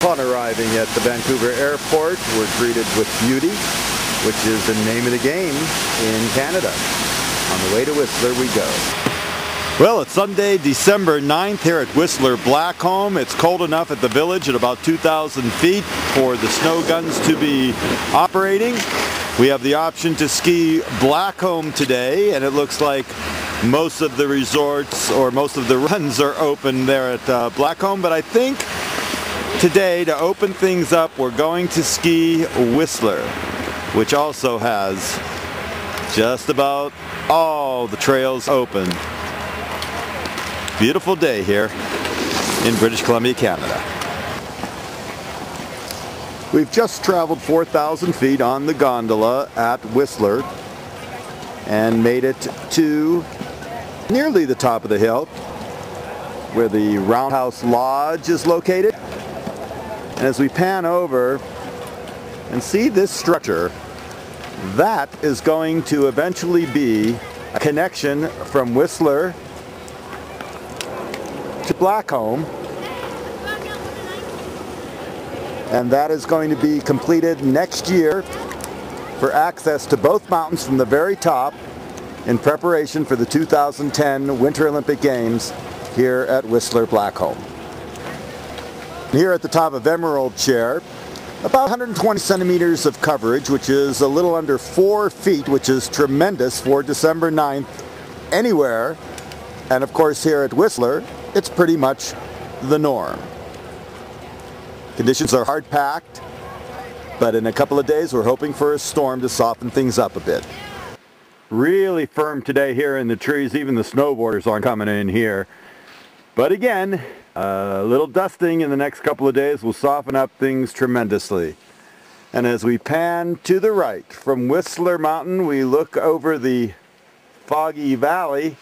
Upon arriving at the Vancouver airport, we're greeted with beauty, which is the name of the game in Canada. On the way to Whistler we go. Well, it's Sunday, December 9th here at Whistler Blackcomb. It's cold enough at the village at about 2,000 feet for the snow guns to be operating. We have the option to ski Blackcomb today, and it looks like most of the resorts or most of the runs are open there at Blackcomb, but I think today, to open things up, we're going to ski Whistler, which also has just about all the trails open. Beautiful day here in British Columbia, Canada. We've just traveled 4,000 feet on the gondola at Whistler and made it to nearly the top of the hill where the Roundhouse Lodge is located. And as we pan over and see this structure, that is going to eventually be a connection from Whistler to Blackcomb. And that is going to be completed next year for access to both mountains from the very top in preparation for the 2010 Winter Olympic Games here at Whistler Blackcomb. Here at the top of Emerald Chair, about 120 centimeters of coverage, which is a little under 4 feet, which is tremendous for December 9th anywhere. And of course here at Whistler, it's pretty much the norm. Conditions are hard packed, but in a couple of days we're hoping for a storm to soften things up a bit. Really firm today here in the trees, even the snowboarders aren't coming in here. But again, a little dusting in the next couple of days will soften up things tremendously. And as we pan to the right from Whistler Mountain, we look over the foggy valley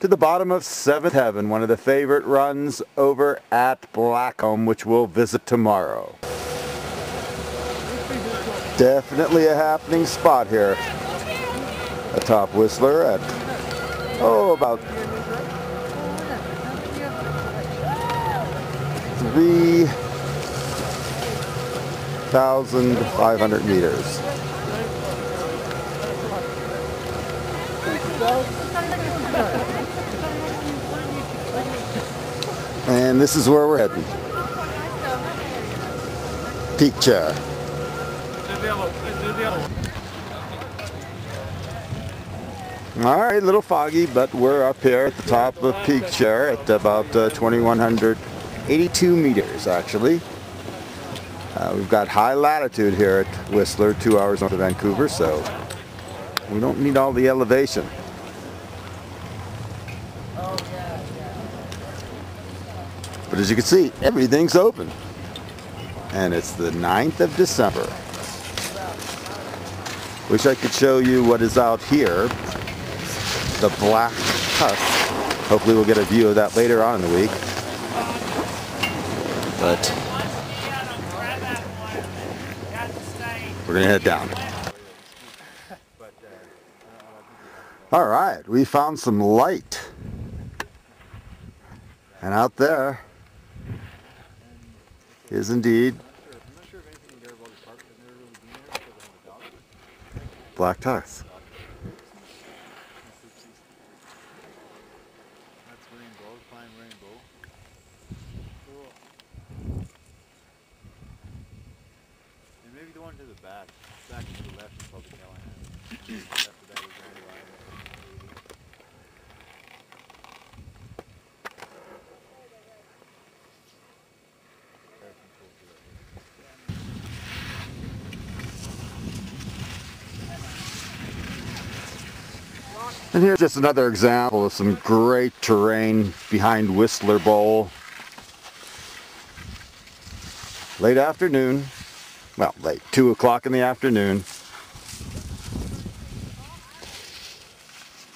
to the bottom of Seventh Heaven, one of the favorite runs over at Blackcomb, which we'll visit tomorrow. Definitely a happening spot here atop Whistler at, about 3,500 meters. And this is where we're heading. Peak Chair. Alright, a little foggy, but we're up here at the top of Peak Chair at about 2,182 meters actually. We've got high latitude here at Whistler, 2 hours north of Vancouver, so we don't need all the elevation. But as you can see, everything's open. And it's the 9th of December. Wish I could show you what is out here. The Black Tusk. Hopefully we'll get a view of that later on in the week. But we're going to head down. All right, we found some light. And out there is indeed Black Tusk. And maybe the one to the back to the left is probably Callahan. After that was Grand Line. And here's just another example of some great terrain behind Whistler Bowl. Late afternoon, well, late, 2 o'clock in the afternoon.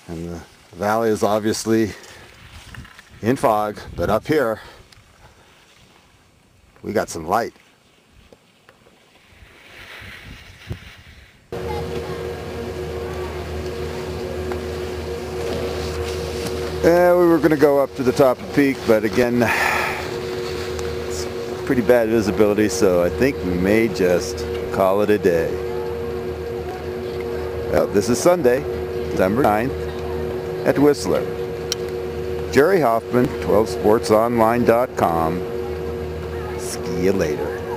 And the valley is obviously in fog, but up here, we got some light. We were going to go up to the top of the peak, but again, it's pretty bad visibility, so I think we may just call it a day. Well, this is Sunday, December 9th at Whistler. Jerry Hoffman, 12sportsonline.com. See you later.